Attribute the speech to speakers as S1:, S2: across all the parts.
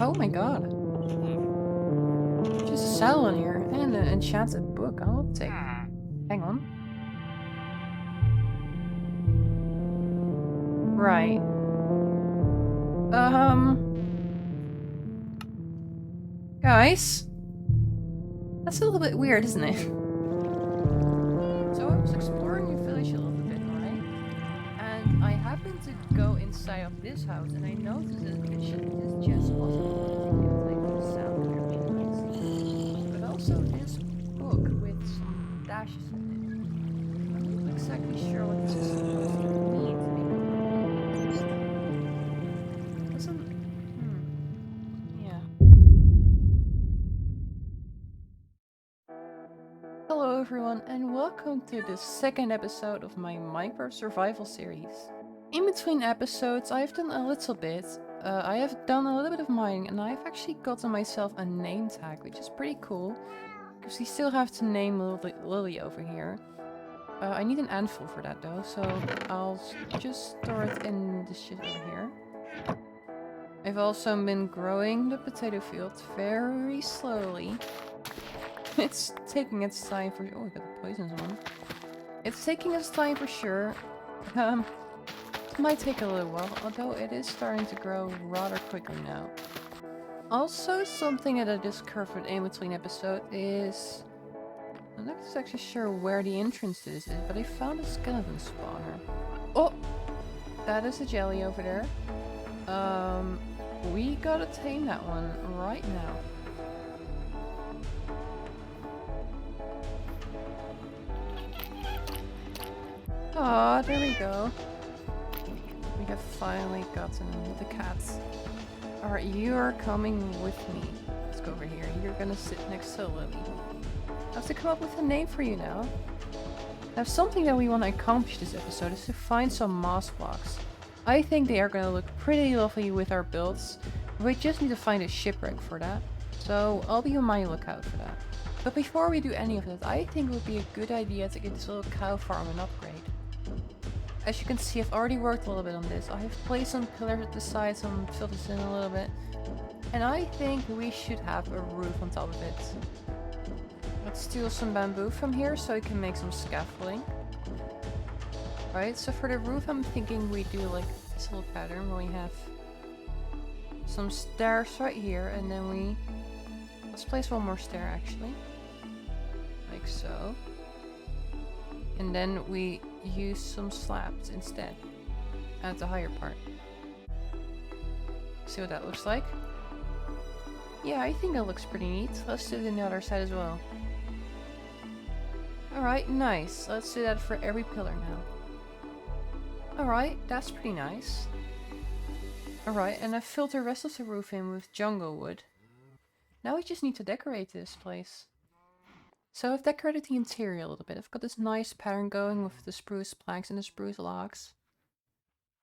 S1: Oh my god. Just a saddle in here and an enchanted book. I'll take. Hang on. Right. Guys? That's a little bit weird, isn't it? So I was exploring your village a little bit, right? And I happened to go inside of this house and I noticed that this chest wasn't like the sound and everything, but also this book with some dashes in it. I'm not exactly sure what this is supposed to mean, to be completely honest. Doesn't. Yeah. Hello everyone and welcome to the second episode of my Minecraft survival series. In between episodes I've done a little bit. I have done a little bit of mining and I've actually gotten myself a name tag, which is pretty cool. Because we still have to name Lily over here. I need an anvil for that though, so I'll just store it in this shit over here. I've also been growing the potato field very slowly. It's taking its time for— oh, I got the poisons one. It's taking its time for sure. It might take a little while, although it is starting to grow rather quickly now. Also, something that I discovered in between episode is— I'm not actually sure where the entrance to this is, but I found a skeleton spawner. Oh! That is a jelly over there. We gotta tame that one right now. Ah, there we go. We have finally gotten the cats. Alright, you are coming with me. Let's go over here. You're gonna sit next to Lily. I have to come up with a name for you now. Now, something that we want to accomplish this episode is to find some moss blocks. I think they are gonna look pretty lovely with our builds. We just need to find a shipwreck for that. So I'll be on my lookout for that. But before we do any of that, I think it would be a good idea to give this little cow farm an upgrade. As you can see, I've already worked a little bit on this. I have placed some pillars at the side, some filled this in a little bit. And I think we should have a roof on top of it. Let's steal some bamboo from here so we can make some scaffolding. Right, so for the roof I'm thinking we do like this little pattern where we have some stairs right here and then let's place one more stair actually. Like so. And then we use some slabs instead at the higher part. See what that looks like? Yeah, I think it looks pretty neat. Let's do it on the other side as well. Alright, nice. Let's do that for every pillar now. Alright, that's pretty nice. Alright, and I've filled the rest of the roof in with jungle wood. Now we just need to decorate this place. So I've decorated the interior a little bit. I've got this nice pattern going with the spruce planks and the spruce logs.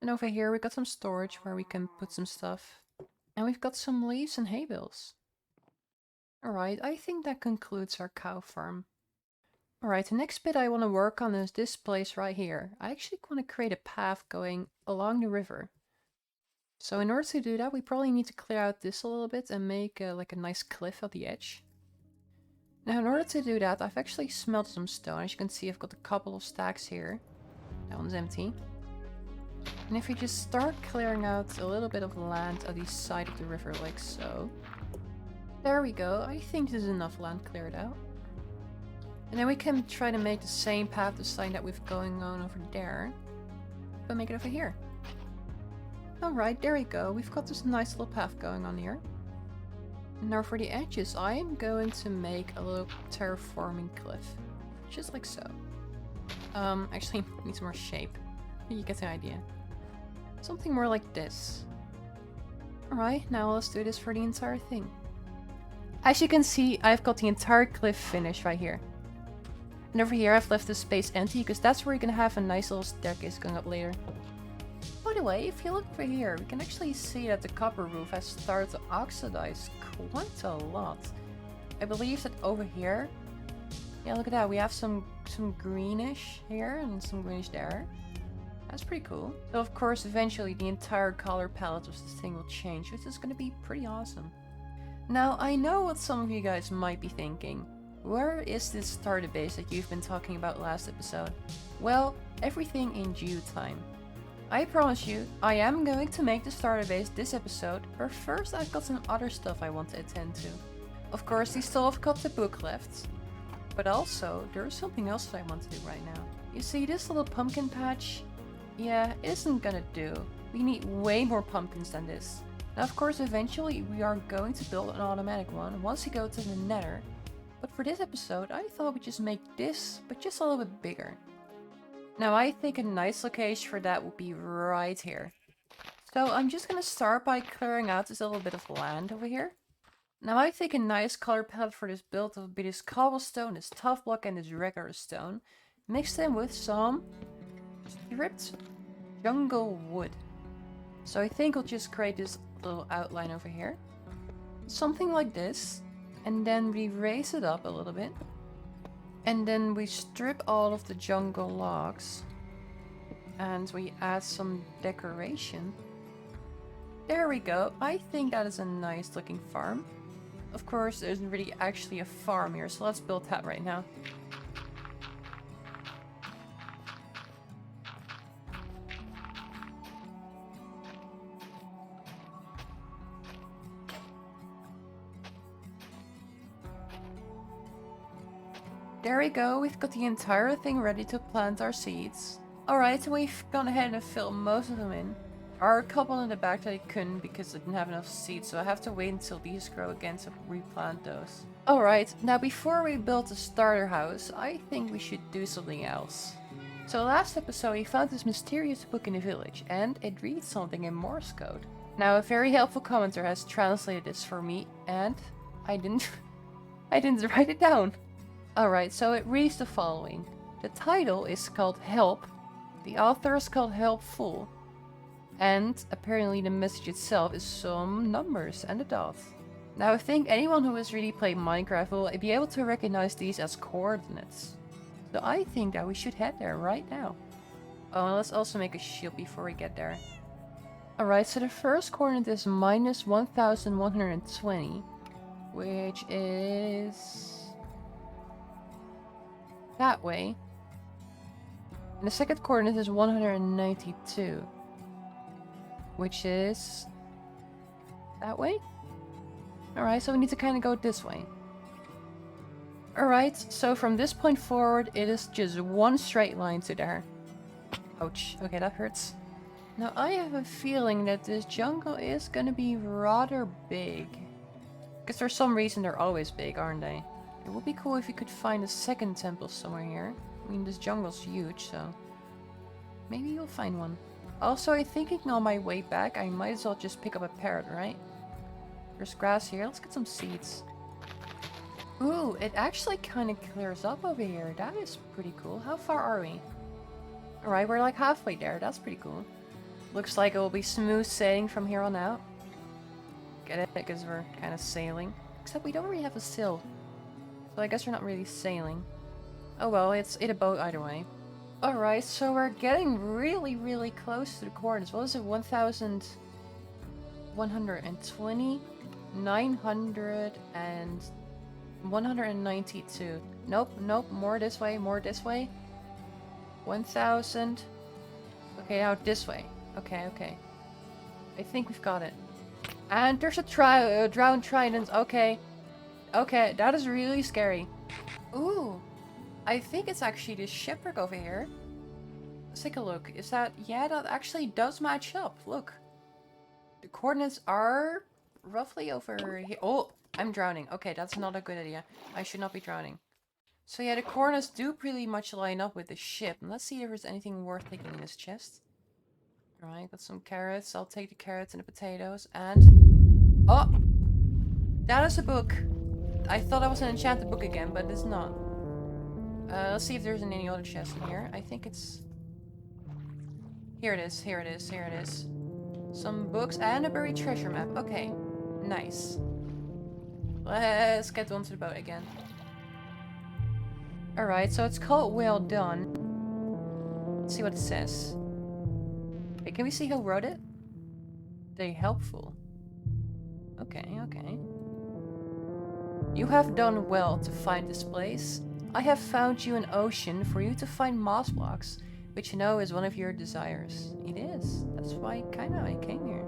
S1: And over here we got some storage where we can put some stuff. And we've got some leaves and hay bales. Alright, I think that concludes our cow farm. Alright, the next bit I want to work on is this place right here. I actually want to create a path going along the river. So in order to do that, we probably need to clear out this a little bit and make like a nice cliff at the edge. Now in order to do that, I've actually smelted some stone. As you can see, I've got a couple of stacks here. That one's empty. And if you just start clearing out a little bit of land at the side of the river like so. There we go. I think there's enough land cleared out. And then we can try to make the same path design that we've going on over there. But make it over here. Alright, there we go. We've got this nice little path going on here. Now for the edges, I am going to make a little terraforming cliff. Just like so. Actually, it needs more shape. You get the idea. Something more like this. Alright, now let's do this for the entire thing. As you can see, I've got the entire cliff finished right here. And over here I've left the space empty because that's where you're gonna have a nice little staircase going up later. By the way, if you look over here, we can actually see that the copper roof has started to oxidize quite a lot. I believe that over here, yeah, look at that, we have some greenish here and some greenish there. That's pretty cool. So of course, eventually the entire color palette of this thing will change, which is going to be pretty awesome. Now, I know what some of you guys might be thinking. Where is this starter base that you've been talking about last episode? Well, everything in due time. I promise you, I am going to make the starter base this episode, but first I've got some other stuff I want to attend to. Of course, we still have got the book left, but also there's something else that I want to do right now. You see, this little pumpkin patch, yeah, isn't gonna do. We need way more pumpkins than this. Now, of course, eventually we are going to build an automatic one once we go to the Nether. But for this episode, I thought we'd just make this, but just a little bit bigger. Now, I think a nice location for that would be right here. So I'm just gonna start by clearing out this little bit of land over here. Now, I think a nice color palette for this build would be this cobblestone, this tough block, and this regular stone. Mix them with some stripped jungle wood. So I think we'll just create this little outline over here. Something like this. And then we raise it up a little bit. And then we strip all of the jungle logs. And we add some decoration. There we go. I think that is a nice looking farm. Of course, there's really actually a farm here, so let's build that right now. There we go, we've got the entire thing ready to plant our seeds. Alright, so we've gone ahead and filled most of them in. There are a couple in the back that I couldn't because I didn't have enough seeds, so I have to wait until these grow again to replant those. Alright, now before we build the starter house, I think we should do something else. So last episode we found this mysterious book in the village, and it reads something in Morse code. Now a very helpful commenter has translated this for me, and I didn't write it down. Alright, so it reads the following. The title is called Help, the author is called Helpful, and apparently the message itself is some numbers and a dot. Now I think anyone who has really played Minecraft will be able to recognize these as coordinates. So I think that we should head there right now. Oh, and let's also make a shield before we get there. Alright, so the first coordinate is minus 1120, which is that way. And the second coordinate is 192, which is that way. Alright, so we need to kind of go this way. Alright, so from this point forward, it is just one straight line to there. Ouch, okay, that hurts. Now I have a feeling that this jungle is gonna be rather big. Because for some reason they're always big, aren't they? It would be cool if you could find a second temple somewhere here. I mean, this jungle's huge, so maybe you'll find one. Also, I'm thinking on my way back, I might as well just pick up a parrot, right? There's grass here. Let's get some seeds. Ooh, it actually kind of clears up over here. That is pretty cool. How far are we? Alright, we're like halfway there. That's pretty cool. Looks like it will be smooth sailing from here on out. Get it? Because we're kind of sailing. Except we don't really have a sail. So I guess we're not really sailing. Oh well, it's a boat either way. Alright, so we're getting really, really close to the coordinates. What is it? 1120, 900, and 192. Nope, nope, more this way, more this way. 1000. Okay, now this way. Okay, okay. I think we've got it. And there's a drowned trident. Okay. Okay, that is really scary. Ooh. I think it's actually this shipwreck over here. Let's take a look. Is that... Yeah, that actually does match up. Look. The coordinates are roughly over here. Oh, I'm drowning. Okay, that's not a good idea. I should not be drowning. So yeah, the coordinates do pretty much line up with the ship. And let's see if there's anything worth taking in this chest. Alright, got some carrots. I'll take the carrots and the potatoes. And... Oh! That is a book. I thought that was an enchanted book again, but it's not. Let's see if there's any other chest in here. I think it's... Here it is, here it is, here it is. Some books and a buried treasure map. Okay, nice. Let's get onto the boat again. Alright, so it's called Well Done. Let's see what it says. Hey, can we see who wrote it? They helpful. Okay, okay. You have done well to find this place. I have found you an ocean for you to find moss blocks, which you know is one of your desires. It is. That's why I came here.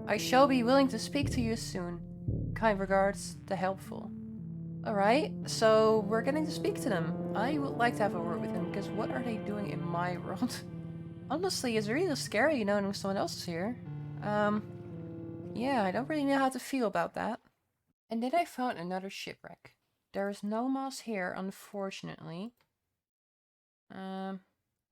S1: I shall be willing to speak to you soon. Kind regards, the helpful. Alright, so we're getting to speak to them. I would like to have a word with them, because what are they doing in my world? Honestly, it's really scary knowing someone else is here. Yeah, I don't really know how to feel about that. And then I found another shipwreck. There is no moss here, unfortunately. Don't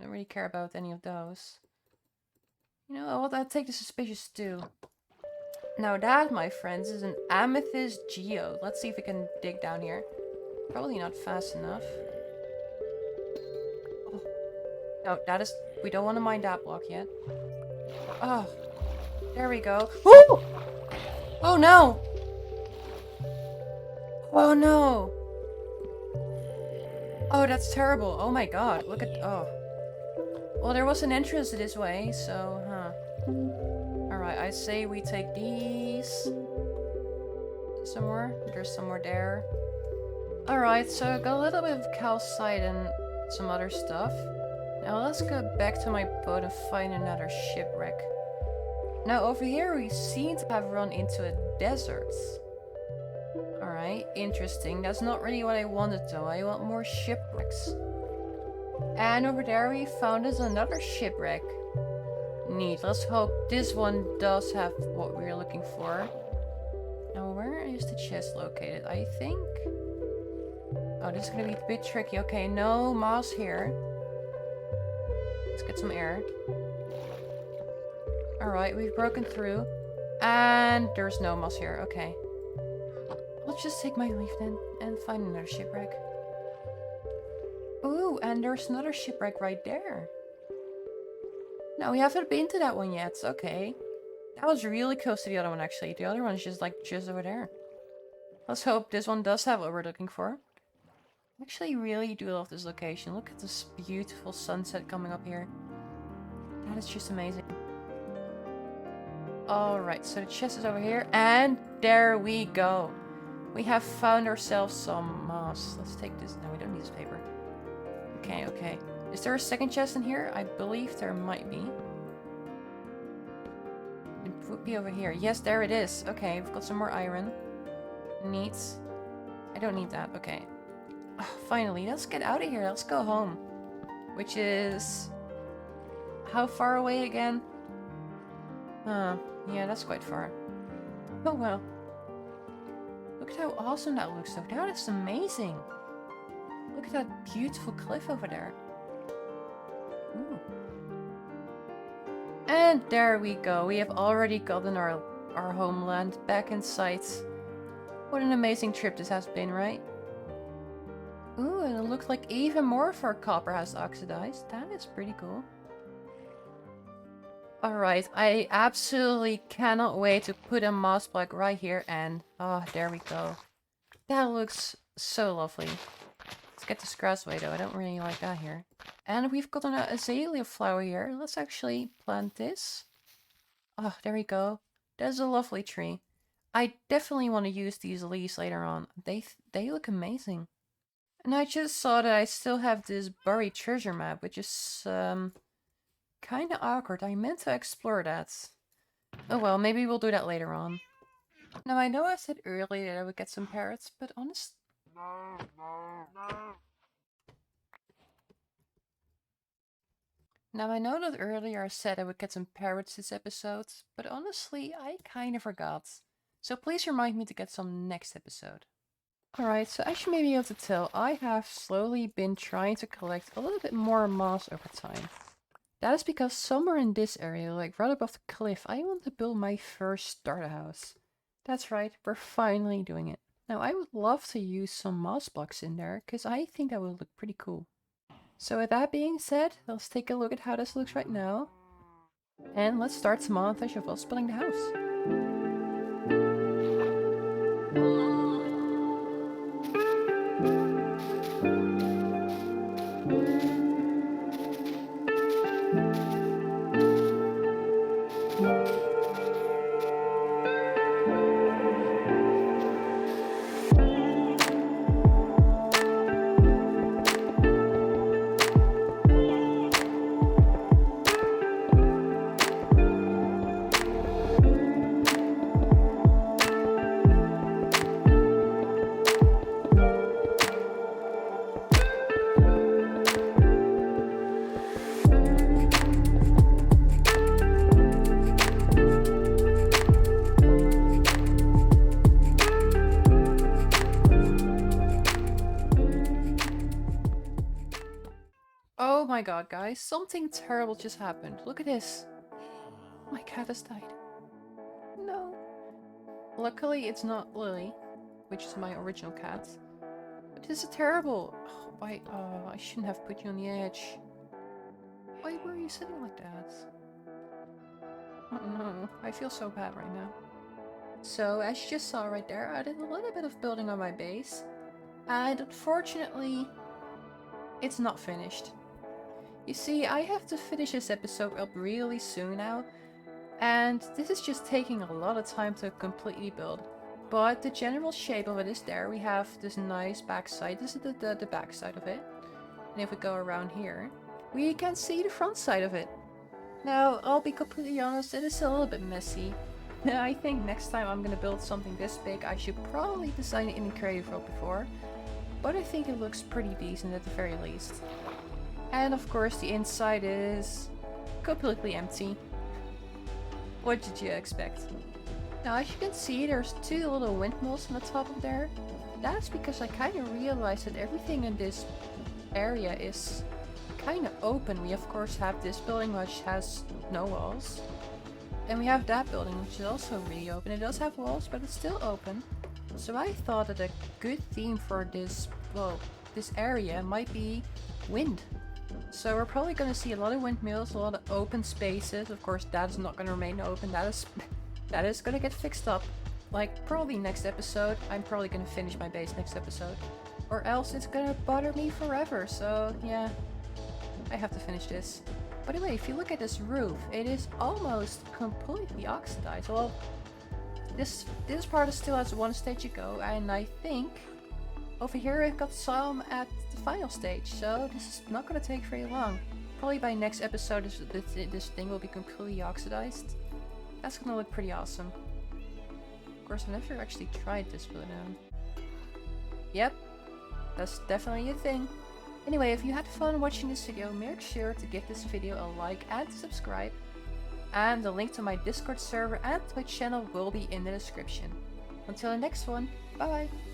S1: really care about any of those. You know, I'll take the suspicious too. Now that, my friends, is an amethyst geode. Let's see if we can dig down here. Probably not fast enough. Oh. No, that is... We don't want to mine that block yet. Oh. There we go. Woo! Oh no! Oh no! Oh, that's terrible. Oh my god. Look at... Oh. Well, there was an entrance this way, so... Huh. Alright, I say we take these... somewhere. There's somewhere there. Alright, so I got a little bit of calcite and some other stuff. Now let's go back to my boat and find another shipwreck. Now over here we seem to have run into a desert. Alright, interesting. That's not really what I wanted though. I want more shipwrecks. And over there we found us another shipwreck. Neat. Let's hope this one does have what we're looking for. Now where is the chest located? I think... Oh, this is gonna be a bit tricky. Okay, no moss here. Let's get some air. Alright, we've broken through. And there's no moss here. Okay. Let's just take my leave then and find another shipwreck. Ooh, and there's another shipwreck right there. No, we haven't been to that one yet. Okay. That was really close to the other one, actually. The other one is just over there. Let's hope this one does have what we're looking for. I actually really do love this location. Look at this beautiful sunset coming up here. That is just amazing. Alright, so the chest is over here. And there we go. We have found ourselves some moss. Let's take this. No, we don't need this paper. Okay, okay. Is there a second chest in here? I believe there might be. It would be over here. Yes, there it is. Okay, we've got some more iron. Neat. I don't need that. Okay. Finally, let's get out of here. Let's go home. Which is... How far away again? Huh. Yeah, that's quite far. Oh well. Look at how awesome that looks though. That is amazing. Look at that beautiful cliff over there. Ooh. And there we go. We have already gotten our homeland back in sight. What an amazing trip this has been, right? Ooh, and it looks like even more of our copper has oxidized. That is pretty cool. Alright, I absolutely cannot wait to put a moss block right here and... Oh, there we go. That looks so lovely. Let's get this grass away though, I don't really like that here. And we've got an azalea flower here. Let's actually plant this. Oh, there we go. That's a lovely tree. I definitely want to use these leaves later on. They look amazing. And I just saw that I still have this buried treasure map, which is... kind of awkward. I meant to explore that. Oh well, maybe we'll do that later on. Now I know I said earlier that I would get some parrots, but honestly... Now I know that earlier I said I would get some parrots this episode, but honestly I kind of forgot. So please remind me to get some next episode. Alright, so as you may be able to tell, I have slowly been trying to collect a little bit more moss over time. That is because somewhere in this area, like right above the cliff, I want to build my first starter house. That's right, we're finally doing it. Now I would love to use some moss blocks in there, because I think that would look pretty cool. So with that being said, let's take a look at how this looks right now. And let's start some montage of us building the house. Oh my god, guys, something terrible just happened. Look at this. My cat has died. No. Luckily, it's not Lily, which is my original cat. But this is terrible. Oh, I shouldn't have put you on the edge. Why were you sitting like that? Oh no, I feel so bad right now. So, as you just saw right there, I did a little bit of building on my base. And unfortunately, it's not finished. You see, I have to finish this episode up really soon now. And this is just taking a lot of time to completely build. But the general shape of it is there. We have this nice backside. This is the backside of it. And if we go around here, we can see the front side of it. Now, I'll be completely honest, it is a little bit messy. I think next time I'm gonna build something this big, I should probably design it in the creative world before. But I think it looks pretty decent at the very least. And of course the inside is completely empty. What did you expect? Now as you can see, there's two little windmills on the top of there. That's because I kind of realized that everything in this area is kind of open. We of course have this building which has no walls. And we have that building which is also really open. It does have walls, but it's still open. So I thought that a good theme for this, well, this area might be wind. So we're probably going to see a lot of windmills, a lot of open spaces. Of course, that is not going to remain open. That is going to get fixed up. Like, probably next episode. I'm probably going to finish my base next episode. Or else it's going to bother me forever. So, yeah. I have to finish this. By the way, if you look at this roof, it is almost completely oxidized. Well, this part still has one stage to go. And I think over here I've got some at the final stage, so this is not going to take very long. Probably by next episode this thing will be completely oxidized. That's going to look pretty awesome. Of course, I've never actually tried this build down. Yep, that's definitely a thing. Anyway, if you had fun watching this video, make sure to give this video a like and subscribe. And the link to my Discord server and Twitch channel will be in the description. Until the next one, bye bye!